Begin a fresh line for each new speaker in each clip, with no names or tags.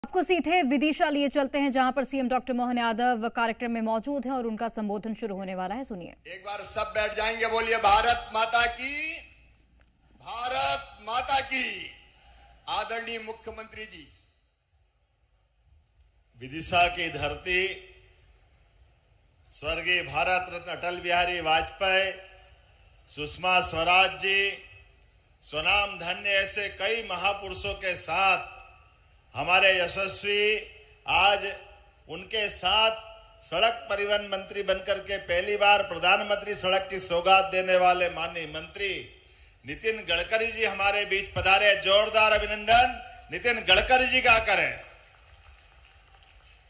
आपको सीधे विदिशा लिए चलते हैं, जहां पर सीएम डॉक्टर मोहन यादव कार्यक्रम में मौजूद हैं और उनका संबोधन शुरू होने वाला है। सुनिए।
एक बार सब बैठ जाएंगे, बोलिए भारत माता की, भारत माता की। आदरणीय मुख्यमंत्री जी,
विदिशा की धरती स्वर्गीय भारत रत्न अटल बिहारी वाजपेयी, सुषमा स्वराज जी, स्वनाम धन्य ऐसे कई महापुरुषों के साथ हमारे यशस्वी आज उनके साथ सड़क परिवहन मंत्री बनकर के पहली बार प्रधानमंत्री सड़क की सौगात देने वाले माननीय मंत्री नितिन गडकरी जी हमारे बीच पधारे। जोरदार अभिनंदन नितिन गडकरी जी का करें।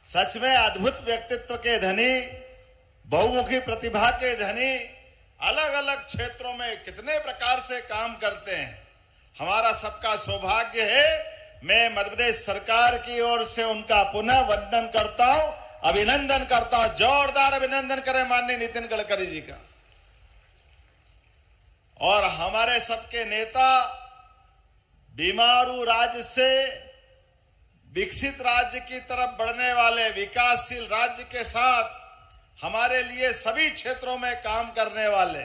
सच में अद्भुत व्यक्तित्व के धनी, बहुमुखी प्रतिभा के धनी, अलग अलग क्षेत्रों में कितने प्रकार से काम करते हैं। हमारा सबका सौभाग्य है। मैं मध्य प्रदेश सरकार की ओर से उनका पुनः वंदन करता हूं, अभिनंदन करता हूं। जोरदार अभिनंदन करें माननीय नितिन गडकरी जी का। और हमारे सबके नेता बीमारू राज्य से विकसित राज्य की तरफ बढ़ने वाले, विकासशील राज्य के साथ हमारे लिए सभी क्षेत्रों में काम करने वाले,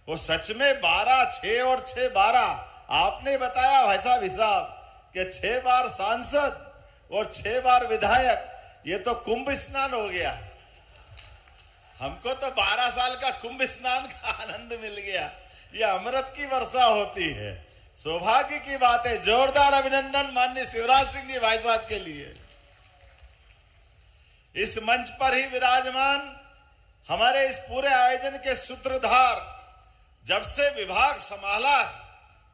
वो सच में 12, 6 और 6, 12 आपने बताया भाई साहब हिसाब कि 6 बार सांसद और 6 बार विधायक, ये तो कुंभ स्नान हो गया। हमको तो 12 साल का कुंभ स्नान का आनंद मिल गया। ये अमृत की वर्षा होती है, सौभाग्य की बात है। जोरदार अभिनंदन माननीय शिवराज सिंह जी भाई साहब के लिए। इस मंच पर ही विराजमान हमारे इस पूरे आयोजन के सूत्रधार, जब से विभाग संभाला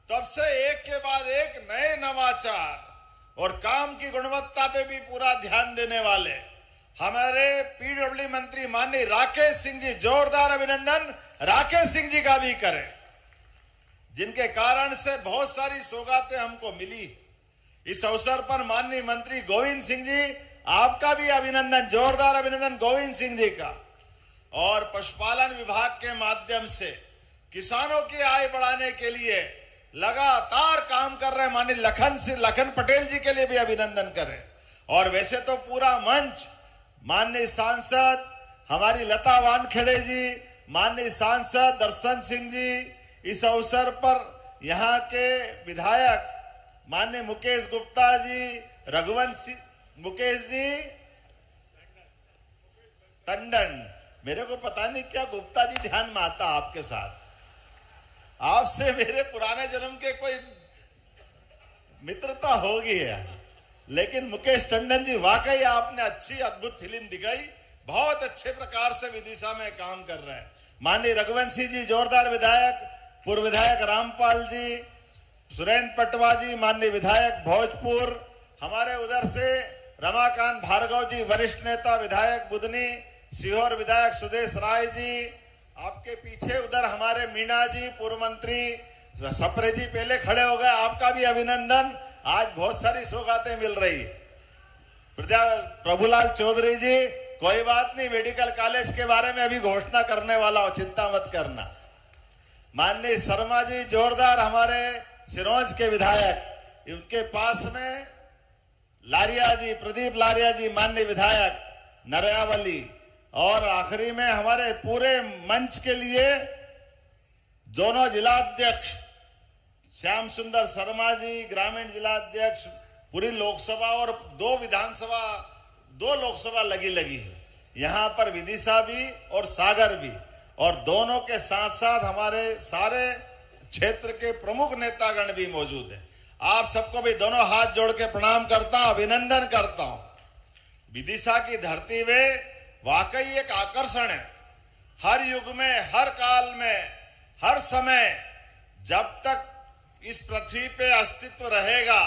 तब से एक के बाद एक नए नवाचार और काम की गुणवत्ता पे भी पूरा ध्यान देने वाले हमारे पीडब्ल्यू मंत्री माननीय राकेश सिंह जी, जोरदार अभिनंदन राकेश सिंह जी का भी करें, जिनके कारण से बहुत सारी सौगातें हमको मिली। इस अवसर पर माननीय मंत्री गोविंद सिंह जी, आपका भी अभिनंदन, जोरदार अभिनंदन गोविंद सिंह जी का। और पशुपालन विभाग के माध्यम से किसानों की आय बढ़ाने के लिए लगातार काम कर रहे माननीय लखन पटेल जी के लिए भी अभिनंदन करें। और वैसे तो पूरा मंच माननीय सांसद हमारी लता वानखेड़े जी, माननीय सांसद दर्शन सिंह जी, इस अवसर पर यहाँ के विधायक माननीय मुकेश गुप्ता जी, रघुवंश मुकेश जी टंडन, मेरे को पता नहीं क्या गुप्ता जी ध्यान में आता आपके साथ, आपसे मेरे पुराने जन्म के कोई मित्रता होगी है। लेकिन मुकेश टंडन जी, वाकई आपने अच्छी अद्भुत फिल्म दिखाई, बहुत अच्छे प्रकार से विदिशा में काम कर रहे हैं। माननीय रघुवंशी जी, जोरदार विधायक, पूर्व विधायक रामपाल जी, सुरेंद्र पटवा जी, माननीय विधायक भोजपुर, हमारे उधर से रमाकांत भार्गव जी, वरिष्ठ नेता विधायक बुदनी, सीहोर विधायक सुदेश राय जी, आपके पीछे उधर हमारे मीणा जी, पूर्व मंत्री सप्रे जी पहले खड़े हो गए, आपका भी अभिनंदन। आज बहुत सारी सौगातें मिल रही। प्रभुलाल चौधरी जी, कोई बात नहीं, मेडिकल कॉलेज के बारे में अभी घोषणा करने वाला हो, चिंता मत करना। माननीय शर्मा जी, जोरदार हमारे सिरोंज के विधायक, उनके पास में लारिया जी, प्रदीप लारिया जी, माननीय विधायक नरयावली। और आखिरी में हमारे पूरे मंच के लिए दोनों जिलाध्यक्ष श्याम सुंदर शर्मा जी, ग्रामीण जिलाध्यक्ष, पूरी लोकसभा और 2 लोकसभा लगी है यहाँ पर, विदिशा भी और सागर भी। और दोनों के साथ साथ हमारे सारे क्षेत्र के प्रमुख नेतागण भी मौजूद हैं। आप सबको भी दोनों हाथ जोड़ के प्रणाम करता हूं, अभिनंदन करता हूं। विदिशा की धरती में वाकई एक आकर्षण है। हर युग में, हर काल में, हर समय, जब तक इस पृथ्वी पे अस्तित्व रहेगा,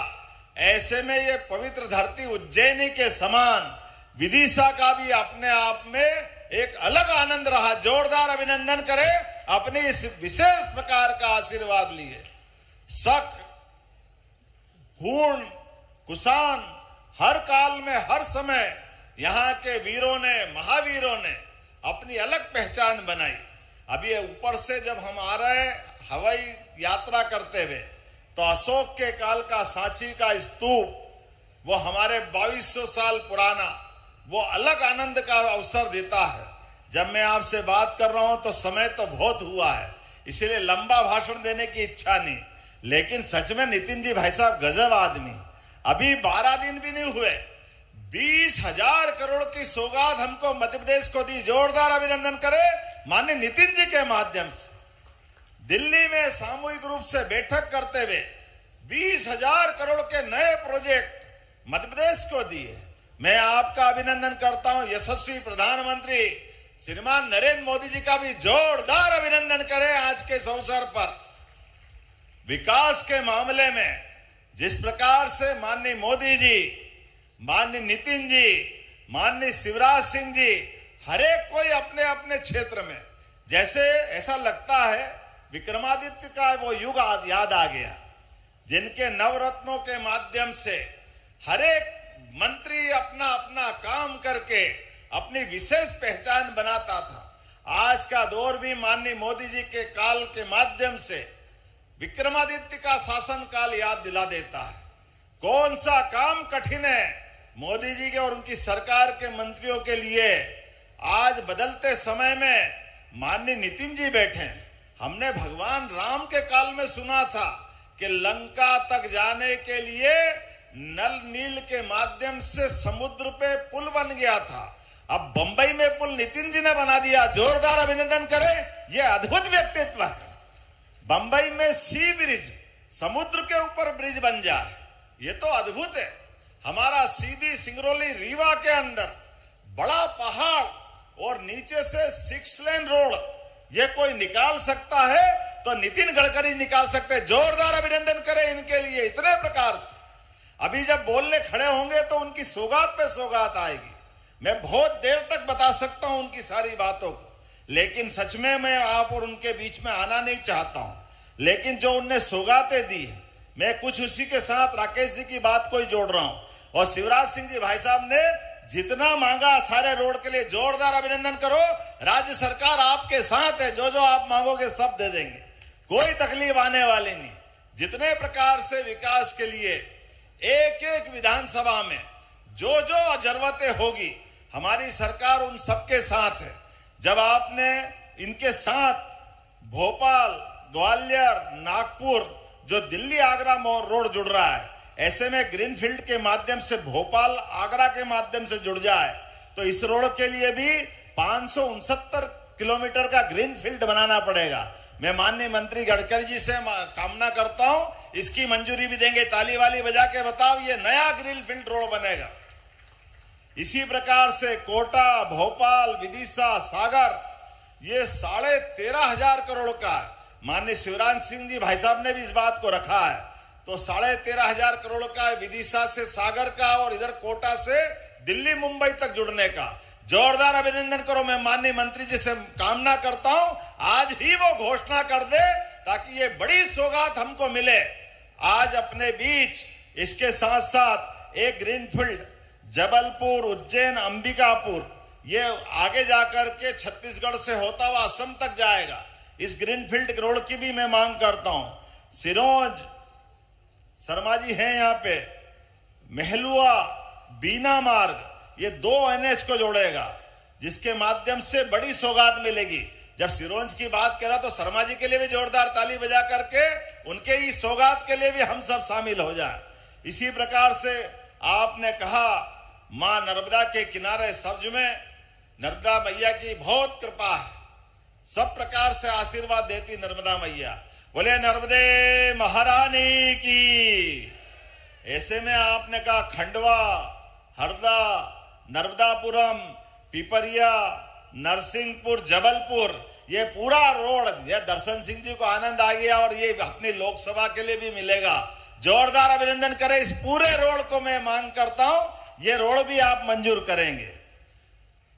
ऐसे में ये पवित्र धरती उज्जैनी के समान विदिशा का भी अपने आप में एक अलग आनंद रहा। जोरदार अभिनंदन करें, अपने इस विशेष प्रकार का आशीर्वाद लिए। शक, हूण, कुशान, हर काल में, हर समय यहाँ के वीरों ने, महावीरों ने अपनी अलग पहचान बनाई। अभी ऊपर से जब हम आ रहे हवाई यात्रा करते हुए, तो अशोक के काल का सांची का स्तूप वो हमारे 2200 साल पुराना वो अलग आनंद का अवसर देता है। जब मैं आपसे बात कर रहा हूं तो समय तो बहुत हुआ है, इसीलिए लंबा भाषण देने की इच्छा नहीं, लेकिन सच में नितिन जी भाई साहब गजब आदमी। अभी 12 दिन भी नहीं हुए, 20,000 करोड़ की सौगात हमको मध्य प्रदेश को दी। जोरदार अभिनंदन करें माननीय नितिन जी के माध्यम से। दिल्ली में सामूहिक रूप से बैठक करते हुए 20,000 करोड़ के नए प्रोजेक्ट मध्य प्रदेश को दिए। मैं आपका अभिनंदन करता हूं। यशस्वी प्रधानमंत्री श्रीमान नरेंद्र मोदी जी का भी जोरदार अभिनंदन करें आज के इस अवसर पर। विकास के मामले में जिस प्रकार से माननीय मोदी जी, माननीय नितिन जी, माननीय शिवराज सिंह जी, हर एक कोई अपने अपने क्षेत्र में, जैसे ऐसा लगता है विक्रमादित्य का वो युग याद आ गया, जिनके नवरत्नों के माध्यम से हर एक मंत्री अपना अपना काम करके अपनी विशेष पहचान बनाता था। आज का दौर भी माननीय मोदी जी के काल के माध्यम से विक्रमादित्य का शासन काल याद दिला देता है। कौन सा काम कठिन है मोदी जी के और उनकी सरकार के मंत्रियों के लिए। आज बदलते समय में माननीय नितिन जी बैठे हैं। हमने भगवान राम के काल में सुना था कि लंका तक जाने के लिए नल नील के माध्यम से समुद्र पे पुल बन गया था। अब बंबई में पुल नितिन जी ने बना दिया। जोरदार अभिनंदन करें, यह अद्भुत व्यक्तित्व है। बंबई में सी ब्रिज, समुद्र के ऊपर ब्रिज बन जाए, ये तो अद्भुत है। हमारा सीधी सिंगरौली रीवा के अंदर बड़ा पहाड़ और नीचे से 6 लेन रोड, ये कोई निकाल सकता है तो नितिन गडकरी निकाल सकते हैं। जोरदार अभिनंदन करें इनके लिए। इतने प्रकार से अभी जब बोलने खड़े होंगे तो उनकी सौगात पे सौगात आएगी। मैं बहुत देर तक बता सकता हूं उनकी सारी बातों को, लेकिन सच में मैं आप और उनके बीच में आना नहीं चाहता हूं। लेकिन जो उनने सौगातें दी है, मैं कुछ उसी के साथ राकेश जी की बात को ही जोड़ रहा हूं। और शिवराज सिंह जी भाई साहब ने जितना मांगा सारे रोड के लिए, जोरदार अभिनंदन करो। राज्य सरकार आपके साथ है, जो जो आप मांगोगे सब दे देंगे, कोई तकलीफ आने वाली नहीं। जितने प्रकार से विकास के लिए एक एक विधानसभा में जो जो जरूरतें होगी, हमारी सरकार उन सबके साथ है। जब आपने इनके साथ भोपाल, ग्वालियर, नागपुर, जो दिल्ली आगरा रोड जुड़ रहा है, ऐसे में ग्रीनफील्ड के माध्यम से भोपाल आगरा के माध्यम से जुड़ जाए तो इस रोड के लिए भी 569 किलोमीटर का ग्रीनफील्ड बनाना पड़ेगा। मैं माननीय मंत्री गडकरी जी से कामना करता हूं, इसकी मंजूरी भी देंगे। ताली वाली बजा के बताओ, ये नया ग्रीनफील्ड रोड बनेगा। इसी प्रकार से कोटा, भोपाल, विदिशा, सागर, ये 13,500 करोड़ का है। माननीय शिवराज सिंह जी भाई साहब ने भी इस बात को रखा है, तो 13,500 करोड़ का विदिशा से सागर का और इधर कोटा से दिल्ली मुंबई तक जुड़ने का। जोरदार अभिनंदन करो। मैं माननीय मंत्री जी से कामना करता हूं आज ही वो घोषणा कर दे ताकि ये बड़ी सौगात हमको मिले। आज अपने बीच इसके साथ साथ एक ग्रीनफील्ड जबलपुर, उज्जैन, अंबिकापुर, ये आगे जाकर के छत्तीसगढ़ से होता हुआ असम तक जाएगा। इस ग्रीनफील्ड रोड की भी मैं मांग करता हूं। सिरोंज, शर्मा जी हैं यहाँ पे, महलुआ, बीना मार्ग, ये 2 NH को जोड़ेगा, जिसके माध्यम से बड़ी सौगात मिलेगी। जब सिरोंज की बात करा तो शर्मा जी के लिए भी जोरदार ताली बजा करके उनके इस सौगात के लिए भी हम सब शामिल हो जाए। इसी प्रकार से आपने कहा मां नर्मदा के किनारे सब्ज में नर्मदा मैया की बहुत कृपा है, सब प्रकार से आशीर्वाद देती नर्मदा मैया। बोले नर्मदे महारानी की। ऐसे में आपने कहा खंडवा, हरदा, नर्मदापुरम, पिपरिया, नरसिंहपुर, जबलपुर, ये पूरा रोड, ये दर्शन सिंह जी को आनंद आ गया और ये अपनी लोकसभा के लिए भी मिलेगा। जोरदार अभिनंदन करें। इस पूरे रोड को मैं मांग करता हूं, ये रोड भी आप मंजूर करेंगे।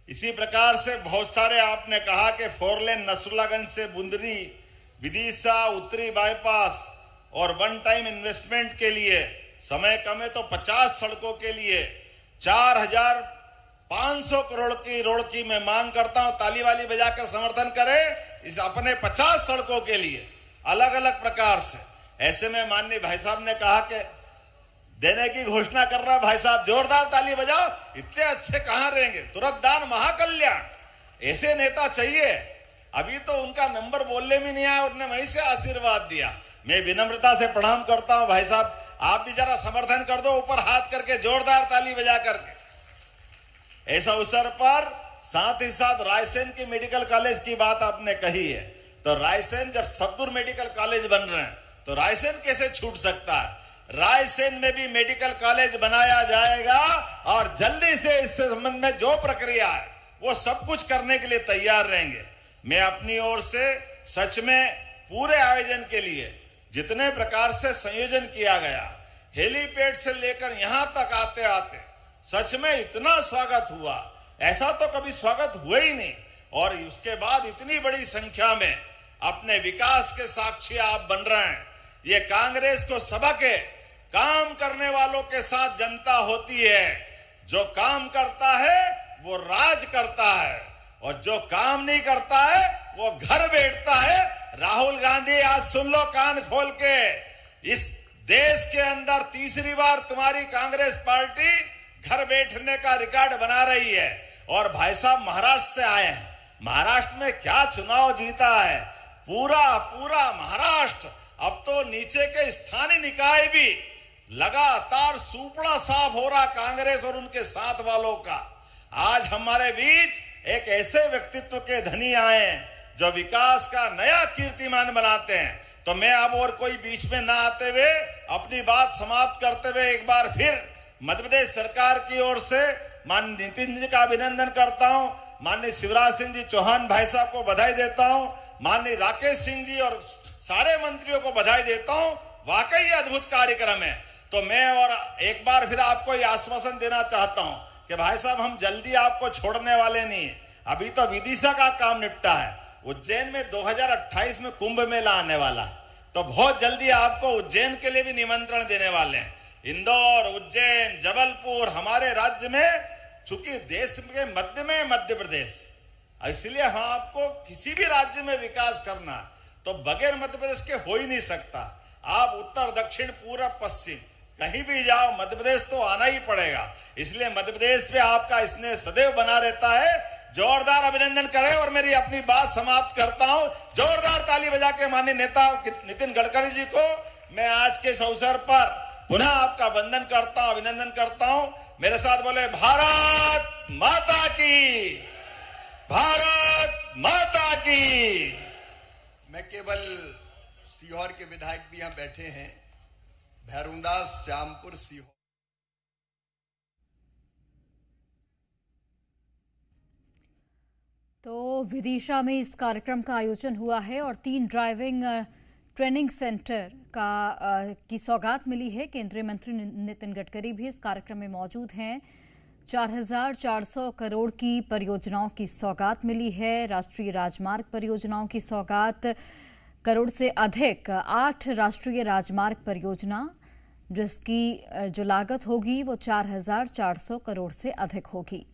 इसी प्रकार से बहुत सारे आपने कहा कि 4 लेन नसरुल्लागंज से बुंदरी, विदिशा, उत्तरी बाईपास और 1 टाइम इन्वेस्टमेंट के लिए, समय कम है तो 50 सड़कों के लिए 4,500 करोड़ की रोड की मैं मांग करता हूं। ताली वाली बजाकर समर्थन करें इस अपने 50 सड़कों के लिए अलग अलग प्रकार से। ऐसे में माननीय भाई साहब ने कहा कि देने की घोषणा कर रहा है। भाई साहब जोरदार ताली बजाओ। इतने अच्छे कहां रहेंगे। तुरंत दान महाकल्याण, ऐसे नेता चाहिए। अभी तो उनका नंबर बोलने में नहीं आया, उन्होंने वहीं से आशीर्वाद दिया। मैं विनम्रता से प्रणाम करता हूं। भाई साहब आप भी जरा समर्थन कर दो, ऊपर हाथ करके जोरदार ताली बजा करके। ऐसा अवसर पर साथ ही साथ रायसेन की मेडिकल कॉलेज की बात आपने कही है, तो रायसेन जब सब्दुर मेडिकल कॉलेज बन रहे हैं तो रायसेन कैसे छूट सकता है। रायसेन में भी मेडिकल कॉलेज बनाया जाएगा और जल्दी से इस संबंध में जो प्रक्रिया है वो सब कुछ करने के लिए तैयार रहेंगे। मैं अपनी ओर से सच में पूरे आयोजन के लिए जितने प्रकार से संयोजन किया गया, हेलीपैड से लेकर यहां तक आते आते सच में इतना स्वागत हुआ, ऐसा तो कभी स्वागत हुआ ही नहीं। और उसके बाद इतनी बड़ी संख्या में अपने विकास के साक्षी आप बन रहे हैं। ये कांग्रेस को सबक है, काम करने वालों के साथ जनता होती है। जो काम करता है वो राज करता है और जो काम नहीं करता है वो घर बैठता है। राहुल गांधी आज सुन लो कान खोल के, इस देश के अंदर तीसरी बार तुम्हारी कांग्रेस पार्टी घर बैठने का रिकॉर्ड बना रही है। और भाई साहब महाराष्ट्र से आए हैं, महाराष्ट्र में क्या चुनाव जीता है, पूरा महाराष्ट्र। अब तो नीचे के स्थानीय निकाय भी लगातार सुपड़ा साफ हो रहा कांग्रेस और उनके साथ वालों का। आज हमारे बीच एक ऐसे व्यक्तित्व के धनी आए हैं जो विकास का नया कीर्तिमान बनाते हैं। तो मैं अब और कोई बीच में ना आते हुए अपनी बात समाप्त करते हुए एक बार फिर मध्य प्रदेश सरकार की ओर से माननीय नितिन जी का अभिनंदन करता हूं, माननीय शिवराज सिंह जी चौहान भाई साहब को बधाई देता हूं, माननीय राकेश सिंह जी और सारे मंत्रियों को बधाई देता हूं। वाकई अद्भुत कार्यक्रम है। तो मैं और एक बार फिर आपको यह आश्वासन देना चाहता हूं कि भाई साहब हम जल्दी आपको छोड़ने वाले नहीं है। अभी तो विदिशा का काम निपटा है, उज्जैन में 2028 में कुंभ मेला आने वाला है, तो बहुत जल्दी आपको उज्जैन के लिए भी निमंत्रण देने वाले हैं। इंदौर, उज्जैन, जबलपुर हमारे राज्य में, चूंकि देश के मध्य में मध्य प्रदेश, इसलिए हम आपको किसी भी राज्य में विकास करना तो बगैर मध्य प्रदेश के हो ही नहीं सकता। आप उत्तर, दक्षिण, पूरब, पश्चिम कहीं भी जाओ, मध्य प्रदेश तो आना ही पड़ेगा। इसलिए मध्य प्रदेश पे आपका स्नेह सदैव बना रहता है। जोरदार अभिनंदन करें और मेरी अपनी बात समाप्त करता हूं। जोरदार ताली बजा के माननीय नेता नितिन गडकरी जी को मैं आज के इस अवसर पर पुनः आपका वंदन करता हूं, अभिनंदन करता हूं। मेरे साथ बोले भारत माता की, भारत माता की।
मैं केवल सीहोर के विधायक भी यहां बैठे हैं, भैरूदास श्यामपुर सीहोर।
तो विदिशा में इस कार्यक्रम का आयोजन हुआ है और 3 ड्राइविंग ट्रेनिंग सेंटर की सौगात मिली है। केंद्रीय मंत्री नितिन गडकरी भी इस कार्यक्रम में मौजूद हैं। 4400 करोड़ की परियोजनाओं की सौगात मिली है। राष्ट्रीय राजमार्ग परियोजनाओं की सौगात करोड़ से अधिक, 8 राष्ट्रीय राजमार्ग परियोजना जिसकी जो लागत होगी वो 4400 करोड़ से अधिक होगी।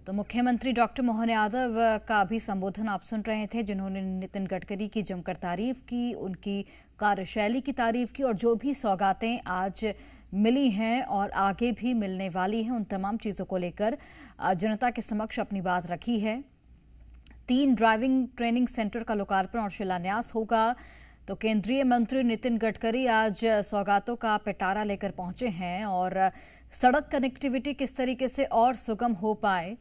तो मुख्यमंत्री डॉक्टर मोहन यादव का भी संबोधन आप सुन रहे थे, जिन्होंने नितिन गडकरी की जमकर तारीफ की, उनकी कार्यशैली की तारीफ की और जो भी सौगातें आज मिली हैं और आगे भी मिलने वाली हैं उन तमाम चीज़ों को लेकर जनता के समक्ष अपनी बात रखी है। 3 ड्राइविंग ट्रेनिंग सेंटर का लोकार्पण और शिलान्यास होगा। तो केंद्रीय मंत्री नितिन गडकरी आज सौगातों का पिटारा लेकर पहुंचे हैं और सड़क कनेक्टिविटी किस तरीके से और सुगम हो पाए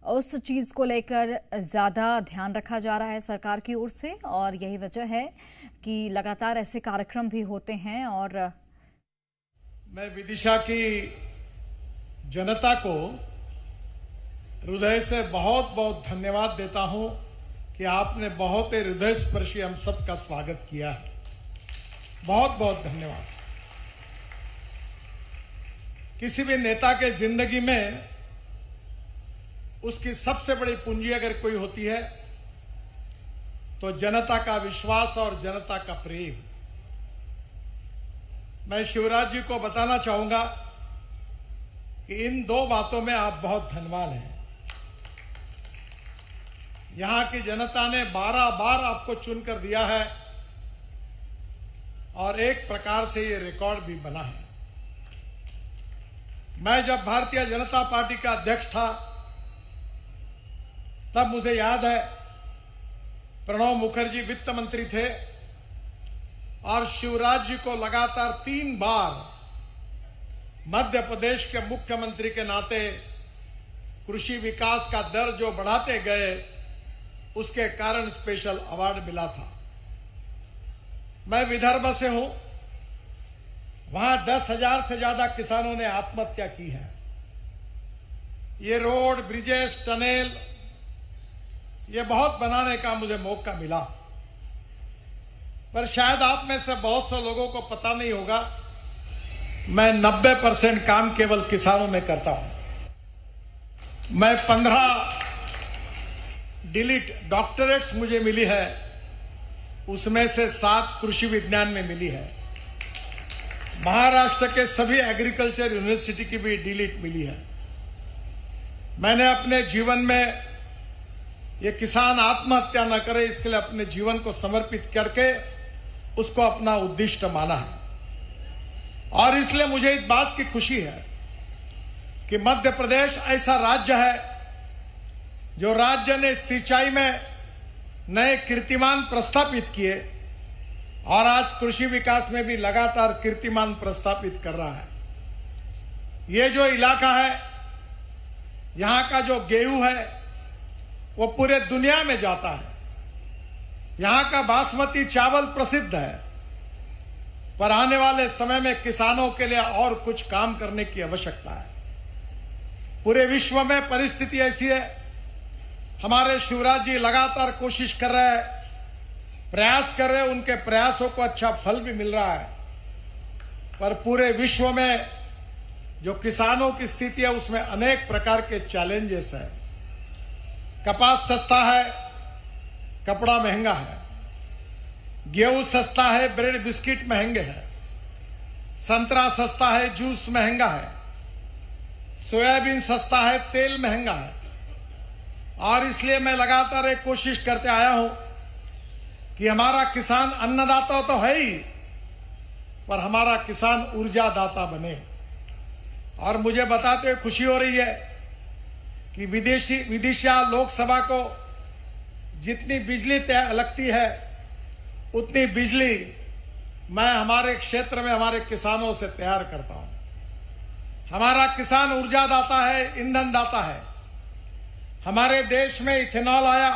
उस चीज़ को लेकर ज़्यादा ध्यान रखा जा रहा है सरकार की ओर से। और यही वजह है कि लगातार ऐसे कार्यक्रम भी होते हैं। और
मैं विदिशा की जनता को हृदय से बहुत बहुत धन्यवाद देता हूं कि आपने बहुत ही हृदय स्पर्शी हम सबका स्वागत किया है। बहुत बहुत धन्यवाद। किसी भी नेता के जिंदगी में उसकी सबसे बड़ी पूंजी अगर कोई होती है तो जनता का विश्वास और जनता का प्रेम। मैं शिवराज जी को बताना चाहूंगा कि इन 2 बातों में आप बहुत धनवान हैं। यहां की जनता ने 12 बार आपको चुनकर दिया है और एक प्रकार से ये रिकॉर्ड भी बना है। मैं जब भारतीय जनता पार्टी का अध्यक्ष था तब मुझे याद है प्रणब मुखर्जी वित्त मंत्री थे और शिवराज जी को लगातार 3 बार मध्य प्रदेश के मुख्यमंत्री के नाते कृषि विकास का दर जो बढ़ाते गए उसके कारण स्पेशल अवार्ड मिला था। मैं विदर्भ से हूं, वहां 10,000 से ज्यादा किसानों ने आत्महत्या की है। ये रोड, ब्रिजेस, टनल ये बहुत बनाने का मुझे मौका मिला, पर शायद आप में से बहुत से लोगों को पता नहीं होगा, मैं 90% काम केवल किसानों में करता हूं। मैं 15 डिलीट डॉक्टरेट्स मुझे मिली है, उसमें से 7 कृषि विज्ञान में मिली है। महाराष्ट्र के सभी एग्रीकल्चर यूनिवर्सिटी की भी डिलीट मिली है। मैंने अपने जीवन में ये किसान आत्महत्या न करे इसके लिए अपने जीवन को समर्पित करके उसको अपना उद्दिष्ट माना है। और इसलिए मुझे इस बात की खुशी है कि मध्य प्रदेश ऐसा राज्य है जो राज्य ने सिंचाई में नए कीर्तिमान प्रस्थापित किए और आज कृषि विकास में भी लगातार कीर्तिमान प्रस्थापित कर रहा है। ये जो इलाका है, यहां का जो गेहूं है वो पूरे दुनिया में जाता है। यहां का बासमती चावल प्रसिद्ध है, पर आने वाले समय में किसानों के लिए और कुछ काम करने की आवश्यकता है। पूरे विश्व में परिस्थिति ऐसी है, हमारे शिवराज जी लगातार कोशिश कर रहे हैं, प्रयास कर रहे हैं, उनके प्रयासों को अच्छा फल भी मिल रहा है, पर पूरे विश्व में जो किसानों की स्थिति है उसमें अनेक प्रकार के चैलेंजेस हैं। कपास सस्ता है, कपड़ा महंगा है, गेहूं सस्ता है, ब्रेड बिस्किट महंगे हैं, संतरा सस्ता है, जूस महंगा है, सोयाबीन सस्ता है, तेल महंगा है। और इसलिए मैं लगातार एक कोशिश करते आया हूं कि हमारा किसान अन्नदाता तो है ही, पर हमारा किसान ऊर्जादाता बने। और मुझे बताते हुए खुशी हो रही है कि विदिशा लोकसभा को जितनी बिजली लगती है उतनी बिजली मैं हमारे क्षेत्र में हमारे किसानों से तैयार करता हूं। हमारा किसान ऊर्जादाता है, ईंधन दाता है। हमारे देश में इथेनॉल आया,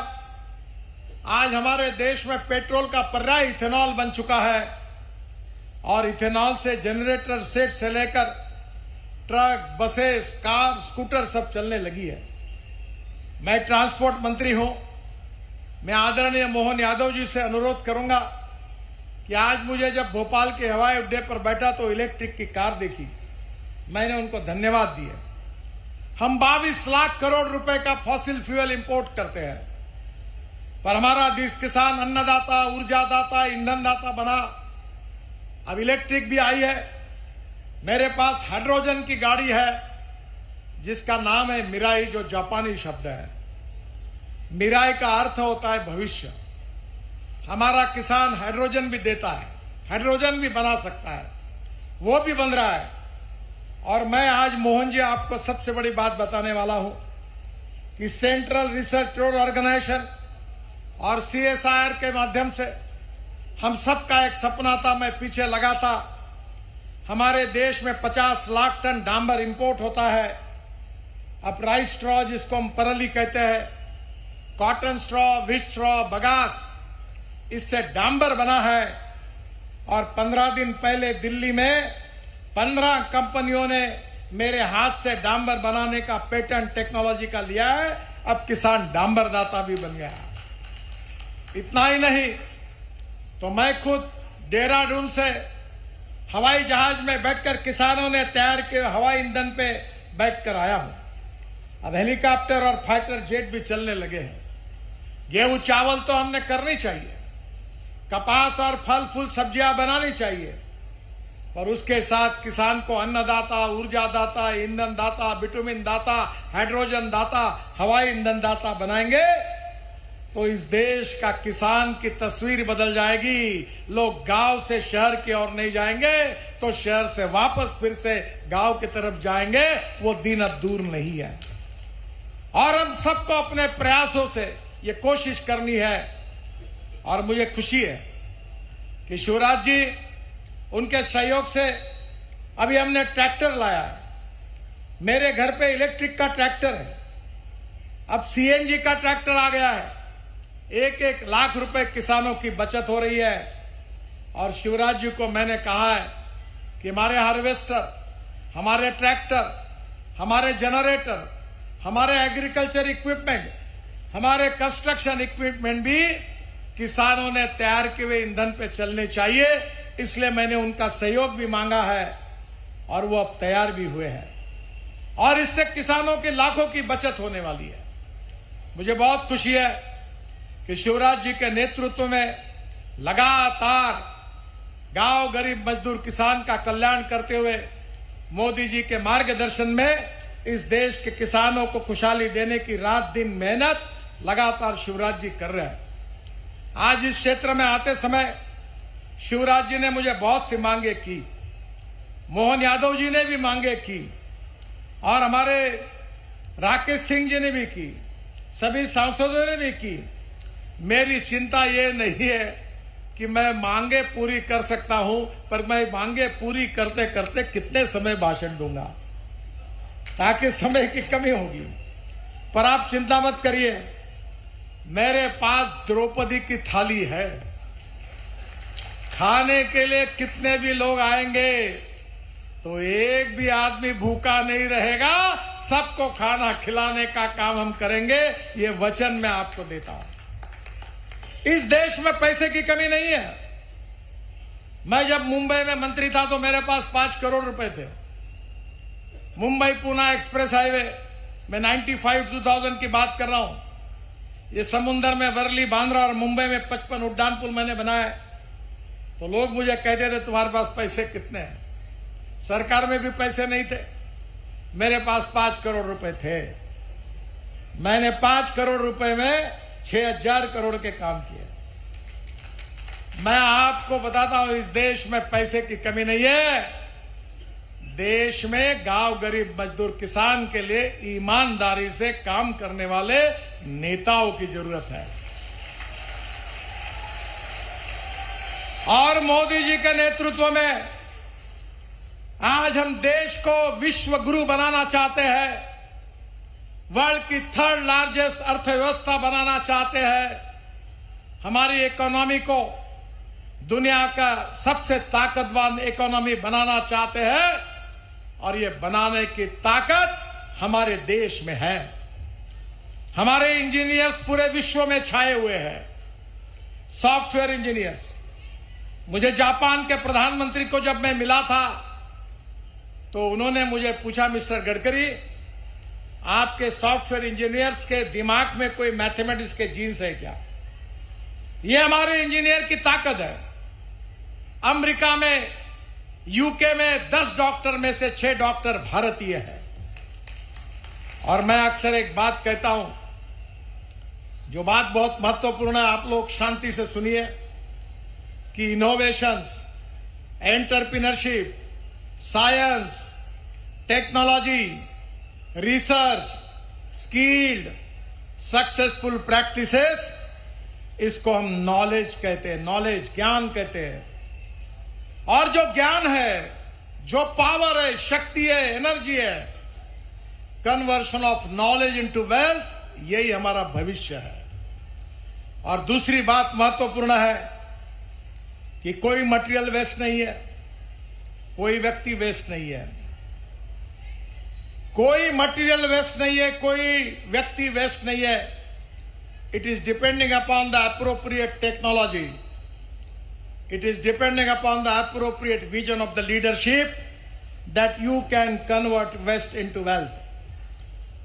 आज हमारे देश में पेट्रोल का पर्याय इथेनॉल बन चुका है और इथेनॉल से जनरेटर सेट से लेकर ट्रक, बसेस, कार, स्कूटर सब चलने लगी है। मैं ट्रांसपोर्ट मंत्री हूं, मैं आदरणीय मोहन यादव जी से अनुरोध करूंगा कि आज मुझे जब भोपाल के हवाई अड्डे पर बैठा तो इलेक्ट्रिक की कार देखी, मैंने उनको धन्यवाद दिए। हम 22 लाख करोड़ रुपए का फॉसिल फ्यूल इंपोर्ट करते हैं, पर हमारा देश किसान अन्नदाता, ऊर्जादाता, ईंधन दाता बना। अब इलेक्ट्रिक भी आई है। मेरे पास हाइड्रोजन की गाड़ी है जिसका नाम है मिराई, जो जापानी शब्द है। मिराई का अर्थ होता है भविष्य। हमारा किसान हाइड्रोजन भी देता है, हाइड्रोजन भी बना सकता है, वो भी बन रहा है। और मैं आज मोहन जी आपको सबसे बड़ी बात बताने वाला हूं कि सेंट्रल रिसर्च ऑर्गेनाइजेशन और CSIR के माध्यम से हम सबका एक सपना था, मैं पीछे लगा था। हमारे देश में 50 लाख टन डांबर इंपोर्ट होता है। अब राइस स्ट्रॉ जिसको हम परली कहते हैं, cotton straw, wheat straw, bagasse, इससे डांबर बना है। और 15 दिन पहले दिल्ली में 15 कंपनियों ने मेरे हाथ से डांबर बनाने का पेटेंट टेक्नोलॉजी का लिया है। अब किसान डांबर दाता भी बन गया। इतना ही नहीं तो मैं खुद देहरादून से हवाई जहाज में बैठकर किसानों ने तैयार किए हवाई ईंधन पे बैठकर आया हूं। अब हेलीकॉप्टर और फाइटर जेट भी चलने लगे हैं। गेहूं चावल तो हमने करनी चाहिए, कपास और फल फूल सब्जियां बनानी चाहिए, पर उसके साथ किसान को अन्नदाता, ऊर्जादाता, ईंधन दाता, विटामिन दाता, हाइड्रोजन दाता, हवाई ईंधन दाता बनाएंगे तो इस देश का किसान की तस्वीर बदल जाएगी। लोग गांव से शहर की ओर नहीं जाएंगे तो शहर से वापस फिर से गांव की तरफ जाएंगे। वो दिन अब दूर नहीं है और हम सबको अपने प्रयासों से ये कोशिश करनी है। और मुझे खुशी है कि शिवराज जी उनके सहयोग से अभी हमने ट्रैक्टर लाया है। मेरे घर पे इलेक्ट्रिक का ट्रैक्टर है, अब सीएनजी का ट्रैक्टर आ गया है। 1-1 लाख रुपए किसानों की बचत हो रही है। और शिवराज जी को मैंने कहा है कि हमारे हार्वेस्टर, हमारे ट्रैक्टर, हमारे जनरेटर, हमारे एग्रीकल्चर इक्विपमेंट, हमारे कंस्ट्रक्शन इक्विपमेंट भी किसानों ने तैयार किए हुए ईंधन पे चलने चाहिए। इसलिए मैंने उनका सहयोग भी मांगा है और वो अब तैयार भी हुए हैं और इससे किसानों के लाखों की बचत होने वाली है। मुझे बहुत खुशी है कि शिवराज जी के नेतृत्व में लगातार गांव गरीब मजदूर किसान का कल्याण करते हुए मोदी जी के मार्गदर्शन में इस देश के किसानों को खुशहाली देने की रात दिन मेहनत लगातार शिवराज जी कर रहे हैं। आज इस क्षेत्र में आते समय शिवराज जी ने मुझे बहुत सी मांगे की, मोहन यादव जी ने भी मांगे की और हमारे राकेश सिंह जी ने भी की, सभी सांसदों ने भी की। मेरी चिंता ये नहीं है कि मैं मांगे पूरी कर सकता हूं, पर मैं मांगे पूरी करते करते कितने समय भाषण दूंगा, ताकि समय की कमी होगी। पर आप चिंता मत करिए, मेरे पास द्रौपदी की थाली है। खाने के लिए कितने भी लोग आएंगे तो एक भी आदमी भूखा नहीं रहेगा। सबको खाना खिलाने का काम हम करेंगे, ये वचन मैं आपको देता हूं। इस देश में पैसे की कमी नहीं है। मैं जब मुंबई में मंत्री था तो मेरे पास 5 करोड़ रुपए थे। मुंबई पुणे एक्सप्रेस हाईवे में 95-2000 की बात कर रहा हूं। ये समुद्र में वर्ली, बांद्रा और मुंबई में 55 उड्डान पुल मैंने बनाए। तो लोग मुझे कहते थे तुम्हारे पास पैसे कितने हैं। सरकार में भी पैसे नहीं थे, मेरे पास 5 करोड़ रुपए थे। मैंने 5 करोड़ रुपए में 6000 करोड़ के काम किए। मैं आपको बताता हूं, इस देश में पैसे की कमी नहीं है। देश में गांव गरीब मजदूर किसान के लिए ईमानदारी से काम करने वाले नेताओं की जरूरत है। और मोदी जी के नेतृत्व में आज हम देश को विश्व गुरु बनाना चाहते हैं, वर्ल्ड की 3rd लार्जेस्ट अर्थव्यवस्था बनाना चाहते हैं, हमारी इकोनॉमी को दुनिया का सबसे ताकतवर इकोनॉमी बनाना चाहते हैं। और ये बनाने की ताकत हमारे देश में है। हमारे इंजीनियर्स पूरे विश्व में छाए हुए हैं, सॉफ्टवेयर इंजीनियर्स। मुझे जापान के प्रधानमंत्री को जब मैं मिला था तो उन्होंने मुझे पूछा, मिस्टर गडकरी, आपके सॉफ्टवेयर इंजीनियर्स के दिमाग में कोई मैथमेटिक्स के जीन्स है क्या? ये हमारे इंजीनियर की ताकत है। अमेरिका में, यूके में 10 डॉक्टर में से 6 डॉक्टर भारतीय हैं। और मैं अक्सर एक बात कहता हूं, जो बात बहुत महत्वपूर्ण है, आप लोग शांति से सुनिए, कि innovations, entrepreneurship, science, technology, research, skilled, successful practices, इसको हम नॉलेज कहते हैं, नॉलेज ज्ञान कहते हैं। और जो ज्ञान है, जो पावर है, शक्ति है, एनर्जी है, conversion of knowledge into wealth, यही हमारा भविष्य है। और दूसरी बात महत्वपूर्ण है कि कोई मटेरियल वेस्ट नहीं है, कोई व्यक्ति वेस्ट नहीं है, कोई मटेरियल वेस्ट नहीं है, कोई व्यक्ति वेस्ट नहीं है। It is depending upon the appropriate technology, it is depending upon the appropriate vision of the leadership that you can convert waste into wealth.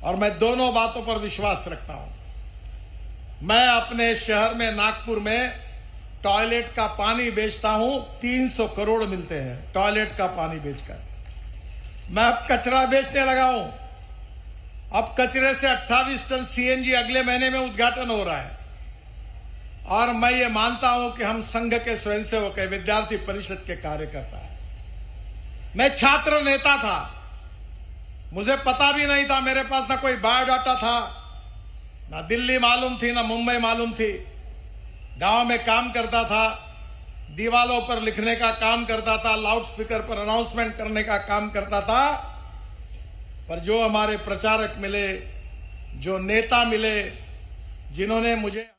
और मैं दोनों बातों पर विश्वास रखता हूं। मैं अपने शहर में, नागपुर में, टॉयलेट का पानी बेचता हूं। 300 करोड़ मिलते हैं टॉयलेट का पानी बेचकर। मैं अब कचरा बेचने लगा हूं। अब कचरे से 28 टन सीएनजी अगले महीने में उद्घाटन हो रहा है। और मैं ये मानता हूं कि हम संघ के स्वयंसेवक है, विद्यार्थी परिषद के कार्यकर्ता है। मैं छात्र नेता था, मुझे पता भी नहीं था, मेरे पास ना कोई बायोडाटा था, ना दिल्ली मालूम थी, ना मुंबई मालूम थी। गांव में काम करता था, दीवालों पर लिखने का काम करता था, लाउड स्पीकर पर अनाउंसमेंट करने का काम करता था। पर जो हमारे प्रचारक मिले, जो नेता मिले, जिन्होंने मुझे